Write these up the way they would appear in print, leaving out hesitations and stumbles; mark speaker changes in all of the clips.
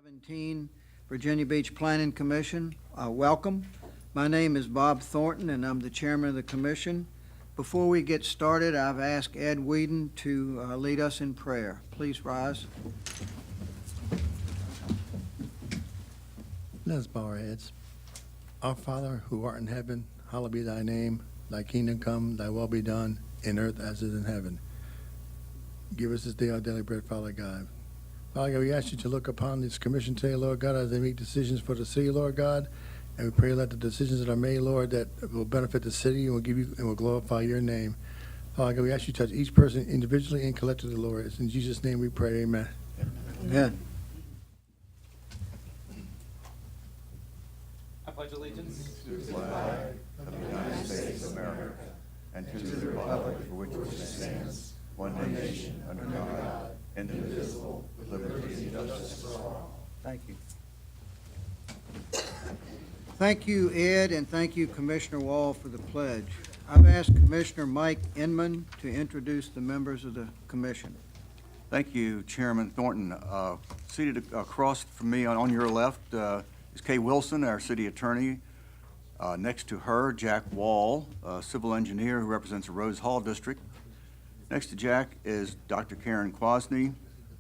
Speaker 1: 17 Virginia Beach Planning Commission. Welcome. My name is Bob Thornton, and I'm the chairman of the commission. Before we get started, I've asked Ed Whedon to lead us in prayer. Please rise.
Speaker 2: Let us bow our heads. Our Father, who art in heaven, hallowed be thy name. Thy kingdom come, thy will be done, in earth as it is in heaven. Give us this day our daily bread, Father God. Father God, we ask you to look upon this commission today, Lord God, as they make decisions for the city, Lord God. And we pray that the decisions that are made, Lord, that will benefit the city and will give you and will glorify your name. Father God, we ask you to touch each person individually and collectively, Lord. It's in Jesus' name we pray, amen.
Speaker 1: Amen.
Speaker 3: I pledge allegiance
Speaker 4: to the flag of the United States of America and to the republic for which it stands, one nation, under God, indivisible, with liberty and justice for all.
Speaker 1: Thank you. Thank you, Ed, and thank you, Commissioner Wall, for the pledge. I've asked Commissioner Mike Inman to introduce the members of the commission.
Speaker 4: Thank you, Chairman Thornton. Seated across from me on your left is Kay Wilson, our city attorney. Next to her, Jack Wall, a civil engineer who represents the Rose Hall District. Next to Jack is Dr. Karen Kwasny,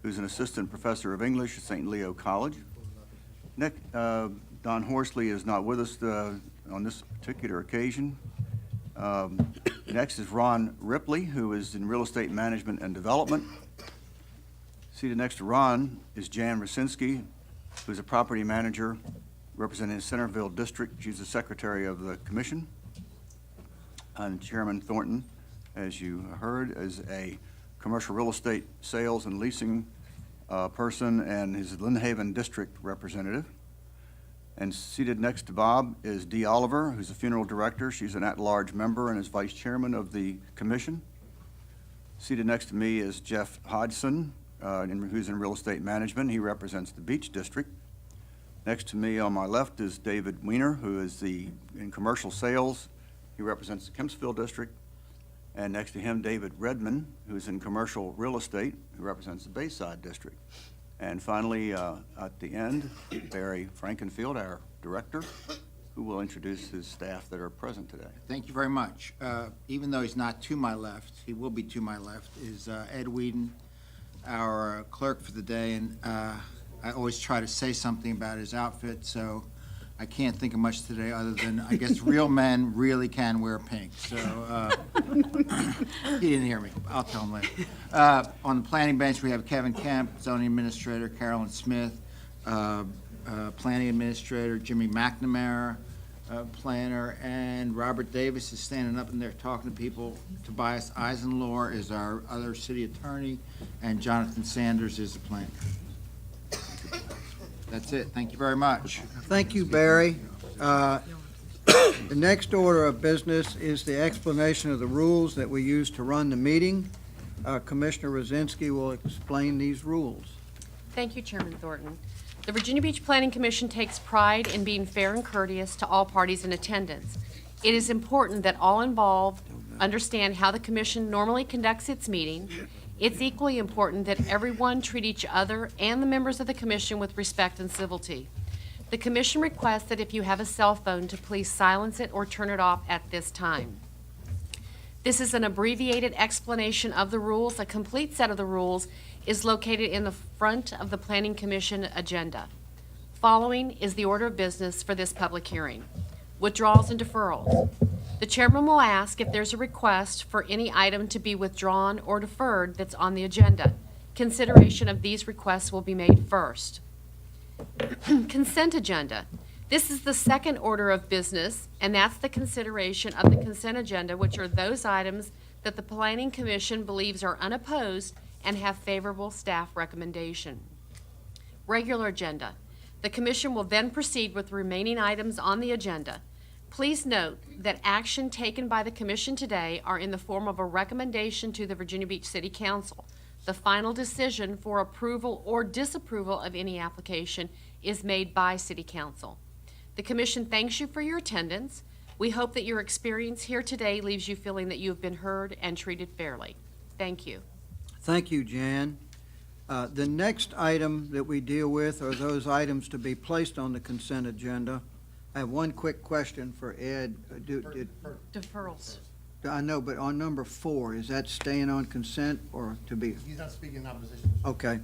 Speaker 4: who's an assistant professor of English at St. Leo College. Next, Don Horsley is not with us on this particular occasion. Next is Ron Ripley, who is in real estate management and development. Seated next to Ron is Jan Rasinski, who's a property manager representing the Centerville District. She's the secretary of the commission. And Chairman Thornton, as you heard, is a commercial real estate sales and leasing person and is Lynn Haven District representative. And seated next to Bob is Dee Oliver, who's a funeral director. She's an at-large member and is vice chairman of the commission. Seated next to me is Jeff Hodgson, who's in real estate management. He represents the Beach District. Next to me on my left is David Weiner, who is in commercial sales. He represents the Kempsville District. And next to him, David Redman, who's in commercial real estate, who represents the Bayside District. And finally, at the end, Barry Frankenfield, our director, who will introduce his staff that are present today.
Speaker 5: Thank you very much. Even though he's not to my left, he will be to my left, is Ed Whedon, our clerk for the day. And I always try to say something about his outfit, so I can't think of much today other than, I guess, real men really can wear pink. So he didn't hear me. I'll tell him later. On the planning bench, we have Kevin Kemp, zoning administrator, Carolyn Smith, planning administrator, Jimmy McNamara, planner, and Robert Davis is standing up in there talking to people. Tobias Eisenlohr is our other city attorney, and Jonathan Sanders is the planner. That's it. Thank you very much.
Speaker 1: Thank you, Barry. The next order of business is the explanation of the rules that we use to run the meeting. Commissioner Rosinski will explain these rules.
Speaker 6: Thank you, Chairman Thornton. The Virginia Beach Planning Commission takes pride in being fair and courteous to all parties in attendance. It is important that all involved understand how the commission normally conducts its meeting. It's equally important that everyone treat each other and the members of the commission with respect and civility. The commission requests that if you have a cell phone to please silence it or turn it off at this time. This is an abbreviated explanation of the rules. A complete set of the rules is located in the front of the Planning Commission agenda. Following is the order of business for this public hearing. Withdrawals and deferrals. The chairman will ask if there's a request for any item to be withdrawn or deferred that's on the agenda. Consideration of these requests will be made first. Consent agenda. This is the second order of business, and that's the consideration of the consent agenda, which are those items that the Planning Commission believes are unopposed and have favorable staff recommendation. Regular agenda. The commission will then proceed with the remaining items on the agenda. Please note that action taken by the commission today are in the form of a recommendation to the Virginia Beach City Council. The final decision for approval or disapproval of any application is made by City Council. The commission thanks you for your attendance. We hope that your experience here today leaves you feeling that you have been heard and treated fairly. Thank you.
Speaker 1: Thank you, Jan. The next item that we deal with are those items to be placed on the consent agenda. I have one quick question for Ed.
Speaker 6: Deferrals.
Speaker 1: I know, but on number 4, is that staying on consent or to be?
Speaker 2: He's not speaking in opposition.
Speaker 1: Okay.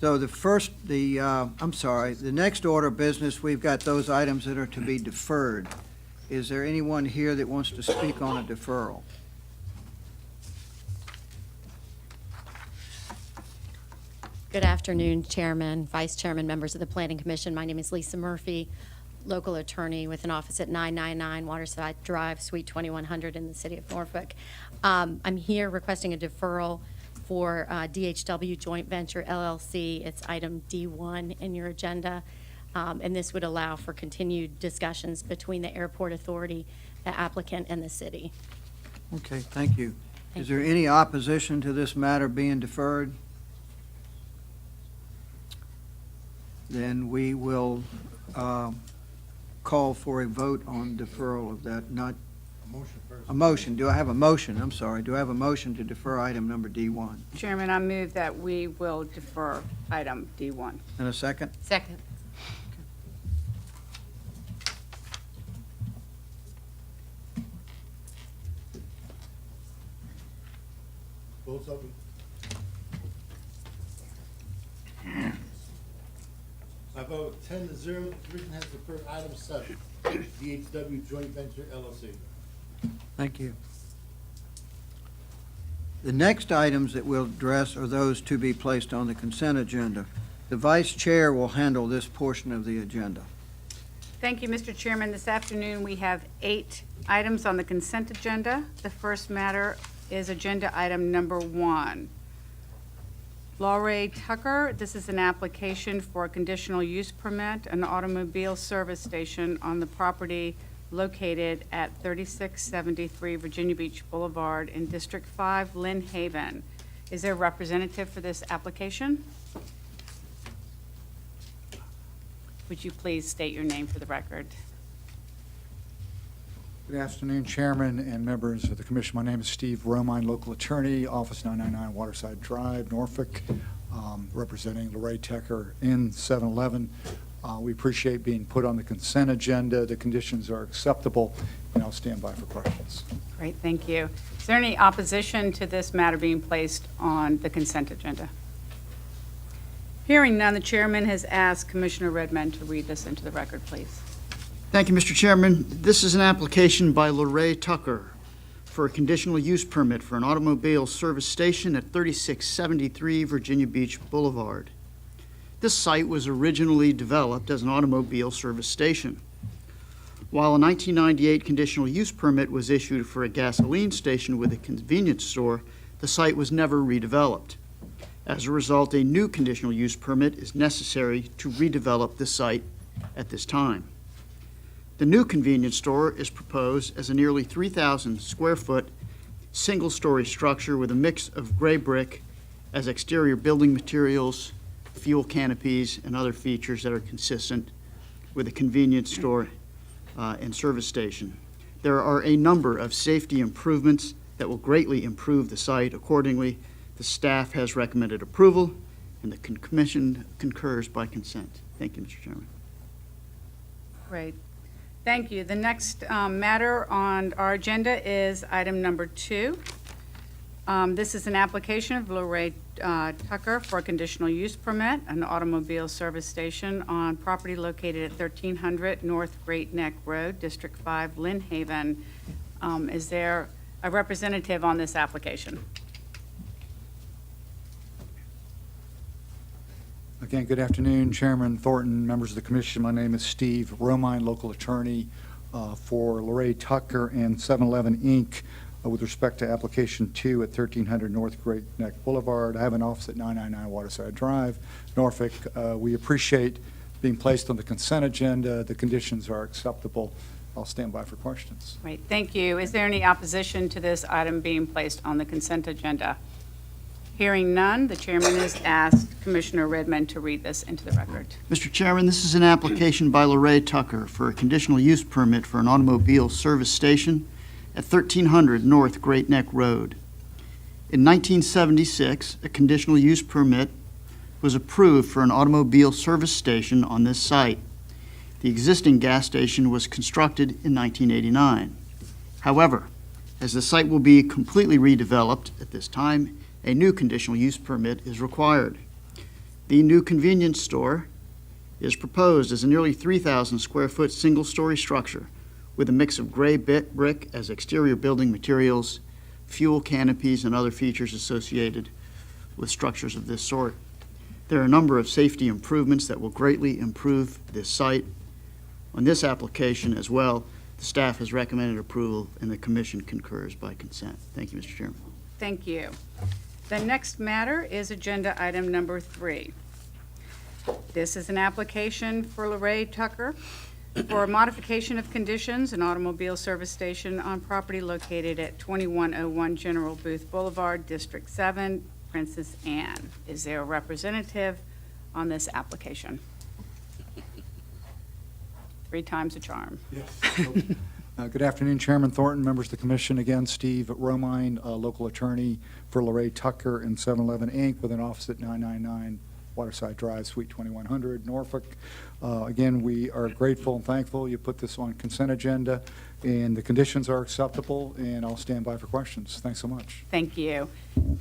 Speaker 1: So the next order of business, we've got those items that are to be deferred. Is there anyone here that wants to speak on a deferral?
Speaker 3: Good afternoon, Chairman, Vice Chairman, members of the Planning Commission. My name is Lisa Murphy, local attorney with an office at 999 Waterside Drive, Suite 2100 in the city of Norfolk. I'm here requesting a deferral for DHW Joint Venture LLC. It's item D1 in your agenda, and this would allow for continued discussions between the airport authority, the applicant, and the city.
Speaker 1: Okay, thank you. Is there any opposition to this matter being deferred? Then we will call for a vote on deferral of that, not,
Speaker 2: Motion first.
Speaker 1: a motion. Do I have a motion? I'm sorry. Do I have a motion to defer item number D1?
Speaker 7: Chairman, I move that we will defer item D1.
Speaker 1: And a second?
Speaker 6: Second.
Speaker 2: Votes open. I vote 10-0. The commission has deferred item 7, DHW Joint Venture LLC.
Speaker 1: Thank you. The next items that we'll address are those to be placed on the consent agenda. The vice chair will handle this portion of the agenda.
Speaker 7: Thank you, Mr. Chairman. This afternoon, we have 8 items on the consent agenda. The first matter is agenda item number 1. Laurie Tucker, this is an application for a conditional use permit, an automobile service station on the property located at 3673 Virginia Beach Boulevard in District 5, Lynn Haven. Is there a representative for this application? Would you please state your name for the record?
Speaker 8: Good afternoon, Chairman and members of the Commission. My name is Steve Romine, local attorney, Office 999 Waterside Drive, Norfolk, representing Laurie Tucker in 7-Eleven. We appreciate being put on the consent agenda. The conditions are acceptable, and I'll stand by for questions.
Speaker 7: Great, thank you. Is there any opposition to this matter being placed on the consent agenda? Hearing none, the chairman has asked Commissioner Redmond to read this into the record, please.
Speaker 9: Thank you, Mr. Chairman. This is an application by Laurie Tucker for a conditional use permit for an automobile service station at 3673 Virginia Beach Boulevard. This site was originally developed as an automobile service station. While a 1998 conditional use permit was issued for a gasoline station with a convenience store, the site was never redeveloped. As a result, a new conditional use permit is necessary to redevelop the site at this time. The new convenience store is proposed as a nearly 3,000 square foot, single-story structure with a mix of gray brick as exterior building materials, fuel canopies, and other features that are consistent with a convenience store and service station. There are a number of safety improvements that will greatly improve the site. Accordingly, the staff has recommended approval, and the commission concurs by consent. Thank you, Mr. Chairman.
Speaker 7: Great. Thank you. The next matter on our agenda is item number 2. This is an application of Laurie Tucker for a conditional use permit, an automobile service station on property located at 1300 North Great Neck Road, District 5, Lynn Haven. Is there a representative on this application?
Speaker 8: Again, good afternoon, Chairman Thornton, members of the Commission. My name is Steve Romine, local attorney for Laurie Tucker and 7-Eleven, Inc. With respect to application 2 at 1300 North Great Neck Boulevard. I have an office at 999 Waterside Drive, Norfolk. We appreciate being placed on the consent agenda. The conditions are acceptable. I'll stand by for questions.
Speaker 7: Great, thank you. Is there any opposition to this item being placed on the consent agenda? Hearing none, the chairman has asked Commissioner Redmond to read this into the record.
Speaker 9: Mr. Chairman, this is an application by Laurie Tucker for a conditional use permit for an automobile service station at 1300 North Great Neck Road. In 1976, a conditional use permit was approved for an automobile service station on this site. The existing gas station was constructed in 1989. However, as the site will be completely redeveloped at this time, a new conditional use permit is required. The new convenience store is proposed as a nearly 3,000 square foot single-story structure with a mix of gray brick as exterior building materials, fuel canopies, and other features associated with structures of this sort. There are a number of safety improvements that will greatly improve this site. On this application as well, the staff has recommended approval and the commission concurs by consent. Thank you, Mr. Chairman.
Speaker 7: Thank you. The next matter is agenda item number 3. This is an application for Lorraine Tucker for a modification of conditions, an automobile service station on property located at 2101 General Booth Boulevard, District 7, Princess Anne. Is there a representative on this application? 3 times a charm.
Speaker 8: Yes. Good afternoon, Chairman Thornton, members of the commission. Again, Steve Romine, local attorney for Lorraine Tucker and 711 Inc. with an office at 999 Waterside Drive, Suite 2100, Norfolk. Again, we are grateful and thankful you put this on consent agenda, and the conditions are acceptable, and I'll stand by for questions. Thanks so much.
Speaker 7: Thank you.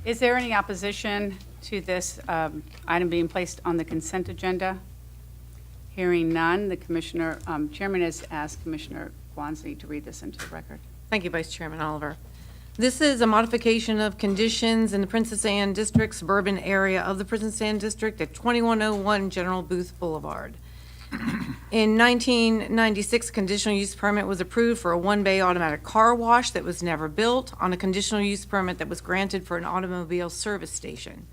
Speaker 7: Is there any opposition to this item being placed on the consent agenda? Hearing none, the commissioner, chairman has asked Commissioner Guanxi to read this into the record.
Speaker 6: Thank you, Vice Chairman Oliver. This is a modification of conditions in the Princess Anne District, suburban area of the Princess Anne District at 2101 General Booth Boulevard. In 1996, conditional use permit was approved for a one-bay automatic car wash that was never built on a conditional use permit that was granted for an automobile service station.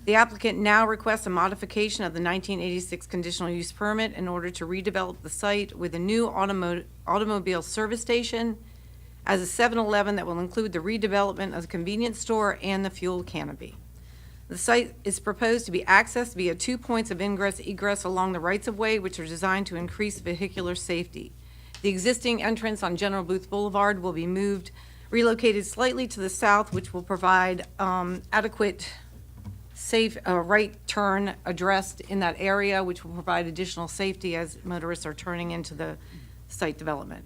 Speaker 6: The applicant now requests a modification of the 1986 conditional use permit in order to redevelop the site with a new automobile service station as a 7-Eleven that will include the redevelopment of the convenience store and the fuel canopy. The site is proposed to be accessed via 2 points of ingress-egress along the rights-of-way, which are designed to increase vehicular safety. The existing entrance on General Booth Boulevard will be relocated slightly to the south, which will provide adequate safe right turn addressed in that area, which will provide additional safety as motorists are turning into the site development.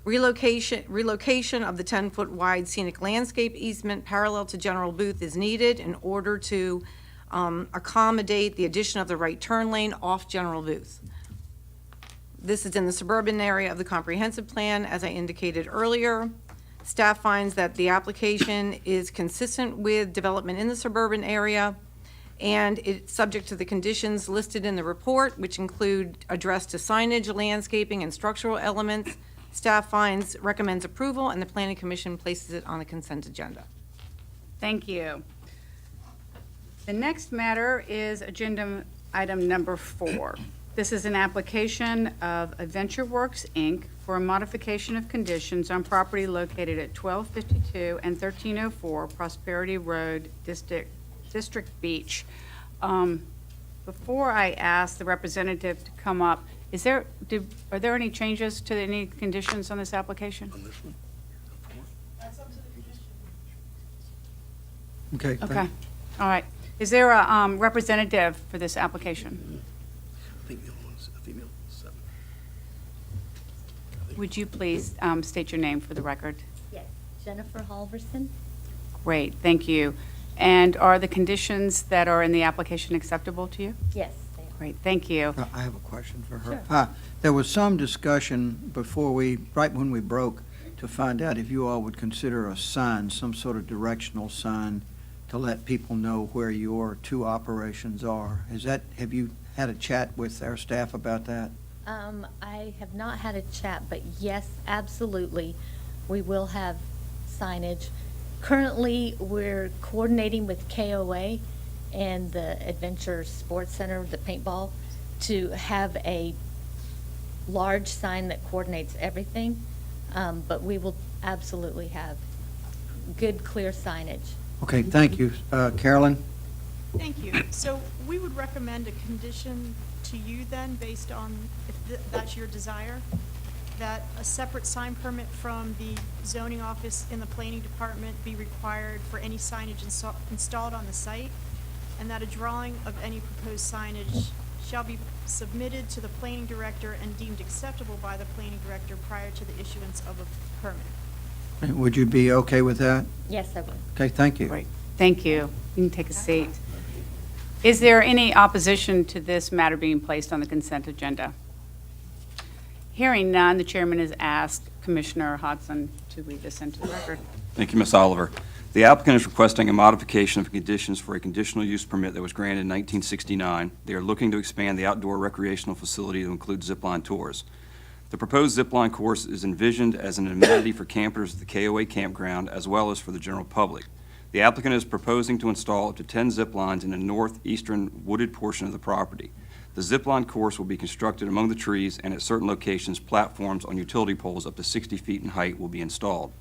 Speaker 6: Relocation of the 10-foot wide scenic landscape easement parallel to General Booth is needed in order to accommodate the addition of the right turn lane off General Booth. This is in the suburban area of the comprehensive plan, as I indicated earlier. Staff finds that the application is consistent with development in the suburban area, and it's subject to the conditions listed in the report, which include address to signage, landscaping, and structural elements. Staff recommends approval, and the Planning Commission places it on the consent agenda.
Speaker 7: Thank you. The next matter is agenda item number 4. This is an application of Adventure Works, Inc. for a modification of conditions on property located at 1252 and 1304 Prosperity Road, District Beach. Before I ask the representative to come up, are there any changes to any conditions on this application?
Speaker 1: On this one? Okay. thank-
Speaker 7: Okay, all right. Is there a representative for this application? Would you please state your name for the record?
Speaker 10: Yes, Jennifer Halverson.
Speaker 7: Great, thank you. And are the conditions that are in the application acceptable to you?
Speaker 10: Yes, they are.
Speaker 7: Great, thank you.
Speaker 1: I have a question for her.
Speaker 10: Sure.
Speaker 1: There was some discussion right when we broke, to find out if you all would consider a sign, some sort of directional sign, to let people know where your 2 operations are. Have you had a chat with our staff about that?
Speaker 10: I have not had a chat, but yes, absolutely, we will have signage. Currently, we're coordinating with KOA and the Adventure Sports Center, the paintball, to have a large sign that coordinates everything, but we will absolutely have good, clear signage.
Speaker 1: Okay, thank you. Carolyn?
Speaker 11: Thank you. So we would recommend a condition to you then, based on, if that's your desire, that a separate sign permit from the zoning office in the planning department be required for any signage installed on the site, and that a drawing of any proposed signage shall be submitted to the planning director and deemed acceptable by the planning director prior to the issuance of a permit.
Speaker 1: Would you be okay with that?
Speaker 3: Yes, I would.
Speaker 1: Okay, thank you.
Speaker 7: Great, thank you. You can take a seat. Is there any opposition to this matter being placed on the consent agenda? Hearing none, the chairman has asked Commissioner Hodson to read this into the record.
Speaker 12: Thank you, Ms. Oliver. The applicant is requesting a modification of conditions for a conditional use permit that was granted in 1969. They are looking to expand the outdoor recreational facility to include zipline tours. The proposed zipline course is envisioned as an amenity for campers at the KOA campground as well as for the general public. The applicant is proposing to install up to 10 zip lines in the northeastern wooded portion of the property. The zipline course will be constructed among the trees, and at certain locations, platforms on utility poles up to 60 feet in height will be installed.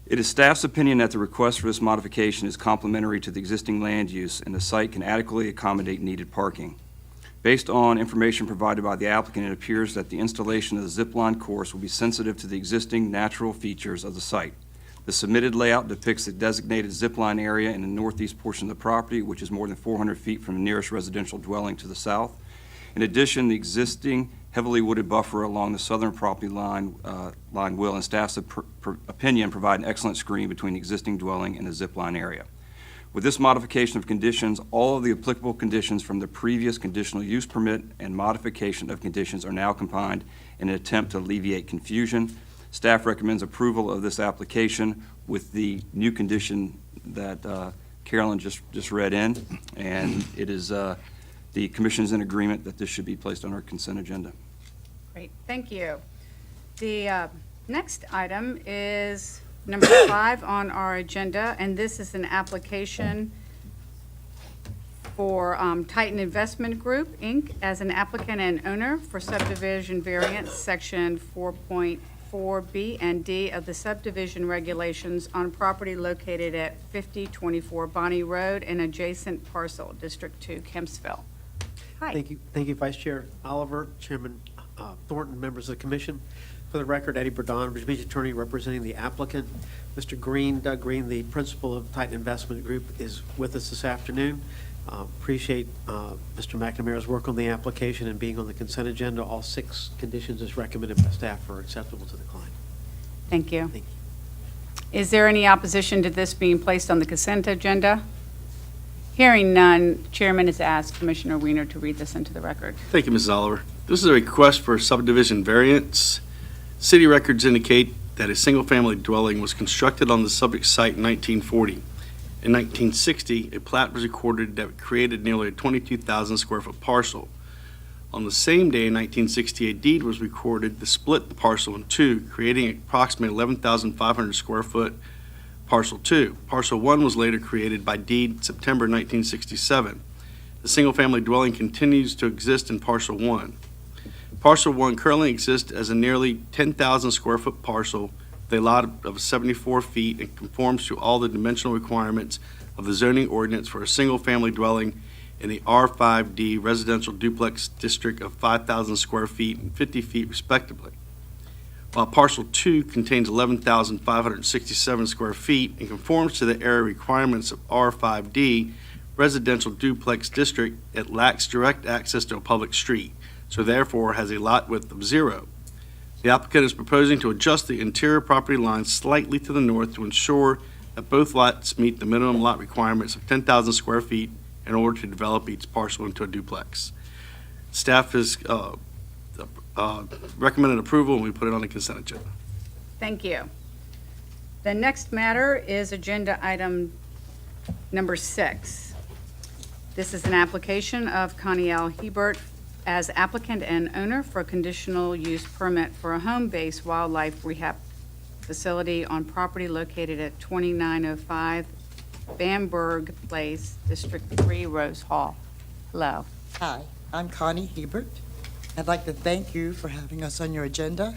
Speaker 12: It is staff's opinion that the request for this modification is complementary to the existing land use, and the site can adequately accommodate needed parking. Based on information provided by the applicant, it appears that the installation of the zipline course will be sensitive to the existing natural features of the site. The submitted layout depicts the designated zipline area in the northeast portion of the property, which is more than 400 feet from the nearest residential dwelling to the south. In addition, the existing heavily wooded buffer along the southern property line will, in staff's opinion, provide an excellent screen between the existing dwelling and the zipline area. With this modification of conditions, all of the applicable conditions from the previous conditional use permit and modification of conditions are now combined in an attempt to alleviate confusion. Staff recommends approval of this application with the new condition that Carolyn just read in, and it is the commission's in agreement that this should be placed on our consent agenda.
Speaker 7: Great, thank you. The next item is number 5 on our agenda, and this is an application for Titan Investment Group, Inc., as an applicant and owner for subdivision variance, section 4.4B and D of the subdivision regulations on property located at 5024 Bonnie Road and adjacent parcel, District 2, Kempsville. Hi.
Speaker 13: Thank you, Vice Chair Oliver, Chairman Thornton, members of the commission. For the record, Eddie Burdon, Virginia Beach attorney representing the applicant. Mr. Green, Doug Green, the principal of Titan Investment Group, is with us this afternoon. Appreciate Mr. McNamara's work on the application and being on the consent agenda. All 6 conditions as recommended by staff are acceptable to the client.
Speaker 7: Thank you.
Speaker 13: Thank
Speaker 7: Is there any opposition to this being placed on the consent agenda? Hearing none, Chairman has asked Commissioner Weiner to read this into the record.
Speaker 14: Thank you, Mrs. Oliver. This is a request for subdivision variance. City records indicate that a single-family dwelling was constructed on the subject site in 1940. In 1960, a plat was recorded that created nearly a 22,000 square foot parcel. On the same day in 1960, a deed was recorded to split the parcel in two, creating approximately 11,500 square foot Parcel 2. Parcel 1 was later created by deed September 1967. The single-family dwelling continues to exist in Parcel 1. Parcel 1 currently exists as a nearly 10,000 square foot parcel with a lot of 74 feet and conforms to all the dimensional requirements of the zoning ordinance for a single-family dwelling in the R5D residential duplex district of 5,000 square feet and 50 feet respectively. While Parcel 2 contains 11,567 square feet and conforms to the area requirements of R5D residential duplex district, it lacks direct access to a public street, so therefore has a lot width of 0. The applicant is proposing to adjust the interior property line slightly to the north to ensure that both lots meet the minimum lot requirements of 10,000 square feet in order to develop each parcel into a duplex. Staff has recommended approval, and we put it on the consent agenda.
Speaker 7: Thank you. The next matter is agenda item number 6. This is an application of Connie L. Hebert as applicant and owner for a conditional use permit for a home-based wildlife rehab facility on property located at 2905 Bamberg Place, District 3, Rose Hall. Hello.
Speaker 15: Hi, I'm Connie Hebert. I'd like to thank you for having us on your agenda.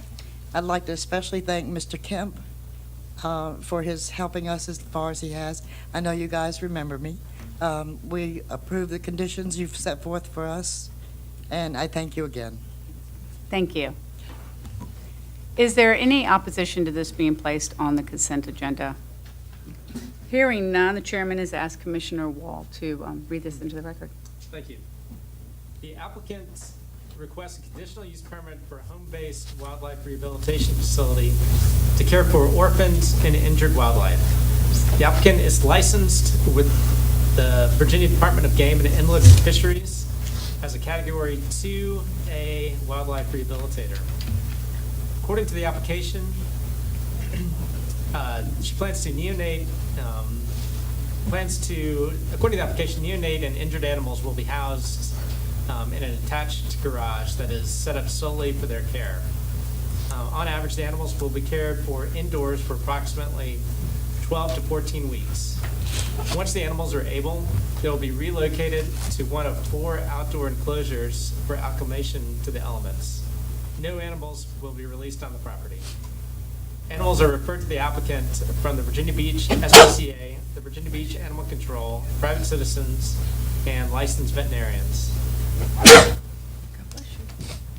Speaker 15: I'd like to especially thank Mr. Kemp for his helping us as far as he has. I know you guys remember me. We approve the conditions you've set forth for us, and I thank you again.
Speaker 7: Thank you. Is there any opposition to this being placed on the consent agenda? Hearing none, the chairman has asked Commissioner Wall to read this into the record.
Speaker 16: Thank you. The applicant requests a conditional use permit for a home-based wildlife rehabilitation facility to care for orphaned and injured wildlife. The applicant is licensed with the Virginia Department of Game and Inland Fisheries as a Category 2A wildlife rehabilitator. According to the application, she plans to neonate, according to the application, neonate and injured animals will be housed in an attached garage that is set up solely for their care. On average, the animals will be cared for indoors for approximately 12 to 14 weeks. Once the animals are able, they'll be relocated to one of 4 outdoor enclosures for acclimation to the elements. No animals will be released on the property. Animals are referred to the applicant from the Virginia Beach SPCA, the Virginia Beach Animal Control, private citizens, and licensed veterinarians.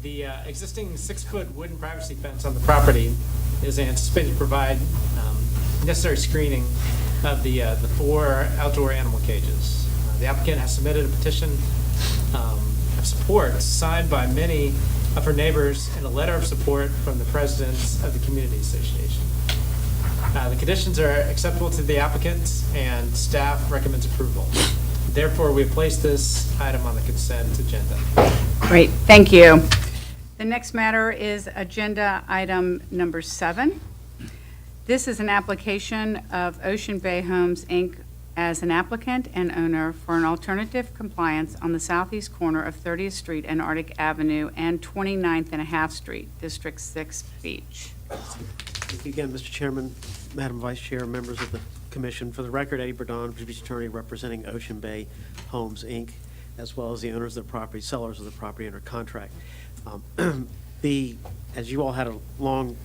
Speaker 16: The existing 6-foot wooden privacy fence on the property is anticipated to provide necessary screening of the 4 outdoor animal cages. The applicant has submitted a petition of support signed by many of her neighbors and a letter of support from the president of the Community Association. The conditions are acceptable to the applicant and staff recommends approval. Therefore, we have placed this item on the consent agenda.
Speaker 7: Great, thank you. The next matter is agenda item number 7. This is an application of Ocean Bay Homes, Inc. as an applicant and owner for an alternative compliance on the southeast corner of 30th Street and Arctic Avenue and 29th and a half Street, District 6 Beach.
Speaker 13: Thank you again, Mr. Chairman, Madam Vice Chair, members of the commission. For the record, Eddie Burdon, Virginia Beach Attorney representing Ocean Bay Homes, Inc., as well as the owners of the property, sellers of the property under contract. As you all had a long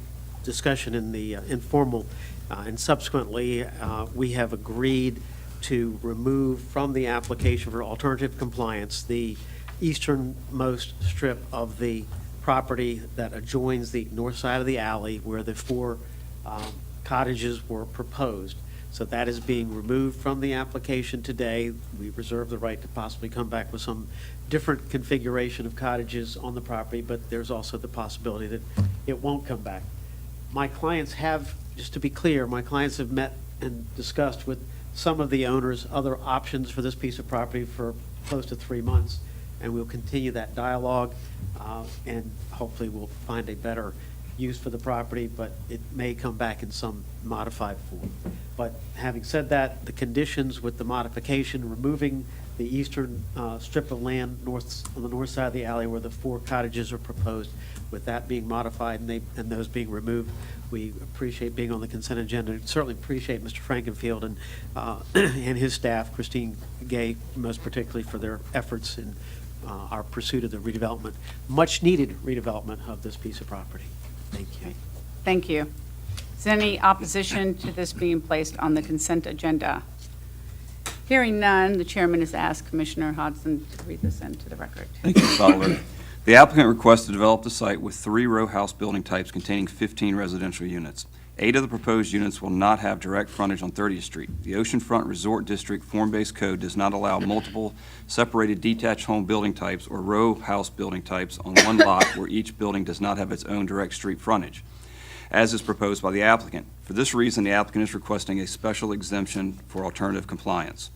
Speaker 13: discussion in the informal, and subsequently, we have agreed to remove from the application for alternative compliance the easternmost strip of the property that adjoins the north side of the alley where the 4 cottages were proposed. So that is being removed from the application today. We reserve the right to possibly come back with some different configuration of cottages on the property, but there's also the possibility that it won't come back. My clients have, just to be clear, my clients have met and discussed with some of the owners other options for this piece of property for close to 3 months, and we'll continue that dialogue, and hopefully we'll find a better use for the property, but it may come back in some modified form. But having said that, the conditions with the modification, removing the eastern strip of land on the north side of the alley where the 4 cottages are proposed, with that being modified and those being removed, we appreciate being on the consent agenda. Certainly appreciate Mr. Frankenfield and and his staff, Christine Gay, most particularly for their efforts in our pursuit of the redevelopment, much needed redevelopment of this piece of property. Thank you.
Speaker 7: Thank you. Is there any opposition to this being placed on the consent agenda? Hearing none, the chairman has asked Commissioner Hodson to read this into the record.
Speaker 12: Thank you, Ms. Oliver. The applicant requests to develop the site with 3 row house building types containing 15 residential units. 8 of the proposed units will not have direct frontage on 30th Street. The Oceanfront Resort District form-based code does not allow multiple separated detached home building types or row house building types on one lot where each building does not have its own direct street frontage, as is proposed by the applicant. For this reason, the applicant is requesting a special exemption for alternative compliance.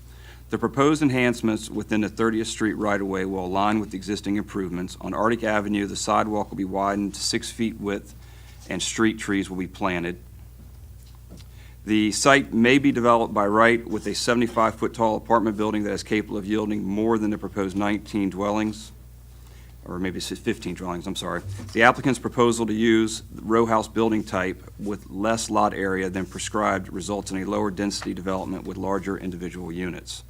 Speaker 12: The proposed enhancements within the 30th Street right-of-way will align with the existing improvements. On Arctic Avenue, the sidewalk will be widened to 6 feet width and street trees will be planted. The site may be developed by right with a 75-foot tall apartment building that is capable of yielding more than the proposed 19 dwellings, or maybe it's 15 dwellings, I'm sorry. The applicant's proposal to use the row house building type with less lot area than prescribed results in a lower density development with larger individual units.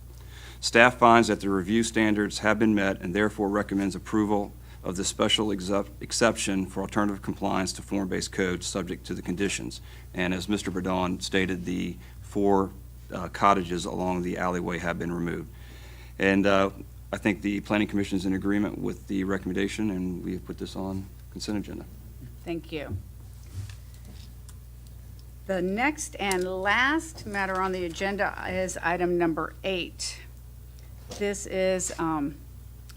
Speaker 12: Staff finds that the review standards have been met and therefore recommends approval of the special exception for alternative compliance to form-based code subject to the conditions. And as Mr. Burdon stated, the 4 cottages along the alleyway have been removed. And I think the Planning Commission is in agreement with the recommendation, and we have put this on consent agenda.
Speaker 7: Thank you. The next and last matter on the agenda is item number 8. This is an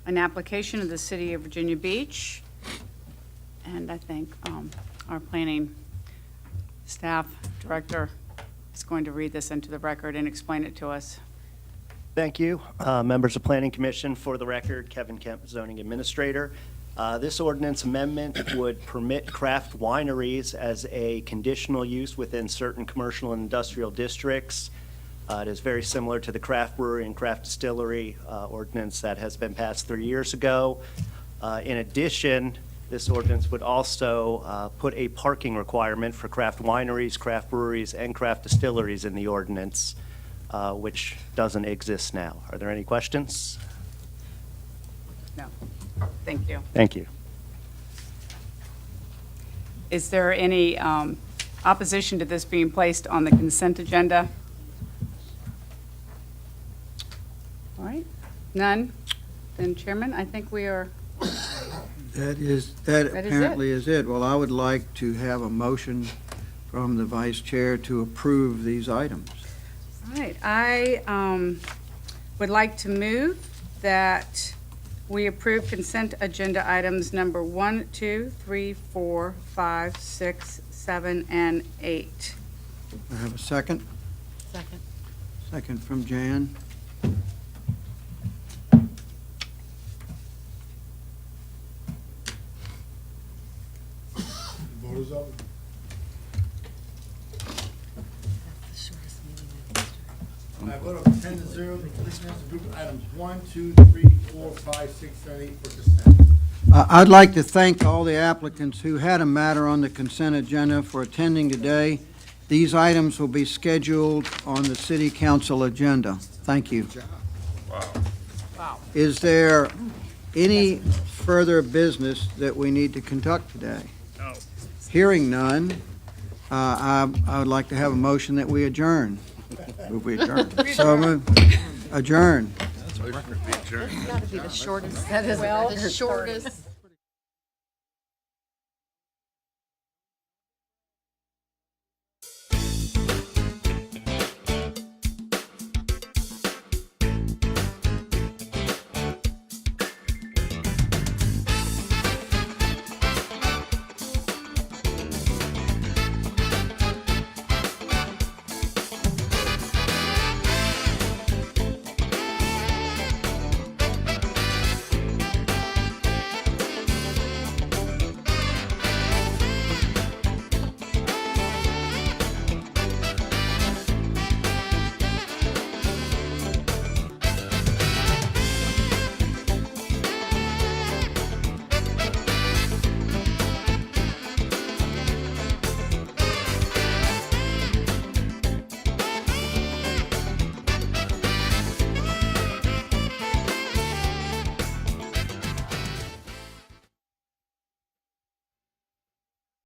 Speaker 7: application of the City of Virginia Beach, and I think our planning staff director is going to read this into the record and explain it to us.
Speaker 17: Thank you. Members of Planning Commission, for the record, Kevin Kemp, Zoning Administrator. This ordinance amendment would permit craft wineries as a conditional use within certain commercial and industrial districts. It is very similar to the craft brewery and craft distillery ordinance that has been passed 3 years ago. In addition, this ordinance would also put a parking requirement for craft wineries, craft breweries, and craft distilleries in the ordinance, which doesn't exist now. Are there any questions?
Speaker 7: No. Thank you.
Speaker 17: Thank you.
Speaker 7: Is there any opposition to this being placed on the consent agenda? All right, none? Then Chairman, I think we are,
Speaker 1: That
Speaker 7: is
Speaker 1: apparently is it. Well, I would like to have a motion from the vice chair to approve these items.
Speaker 7: all right, I would like to move that we approve consent agenda items number 1, 2, 3, 4, 5, 6, 7, and 8.
Speaker 1: I have a second.
Speaker 6: Second.
Speaker 1: Second from Jan.
Speaker 2: Vote is open. I vote of 10 to 0, the commission has approved items 1, 2, 3, 4, 5, 6, 7, 8 for consent.
Speaker 1: I'd like to thank all the applicants who had a matter on the consent agenda for attending today. These items will be scheduled on the city council agenda. Thank you.
Speaker 7: Wow.
Speaker 1: Is there any further business that we need to conduct today? No. Hearing none, I would like to have a motion that we adjourn.
Speaker 4: Move we adjourn.
Speaker 1: So moved. Adjourn.
Speaker 6: It's got to be the shortest, that is the shortest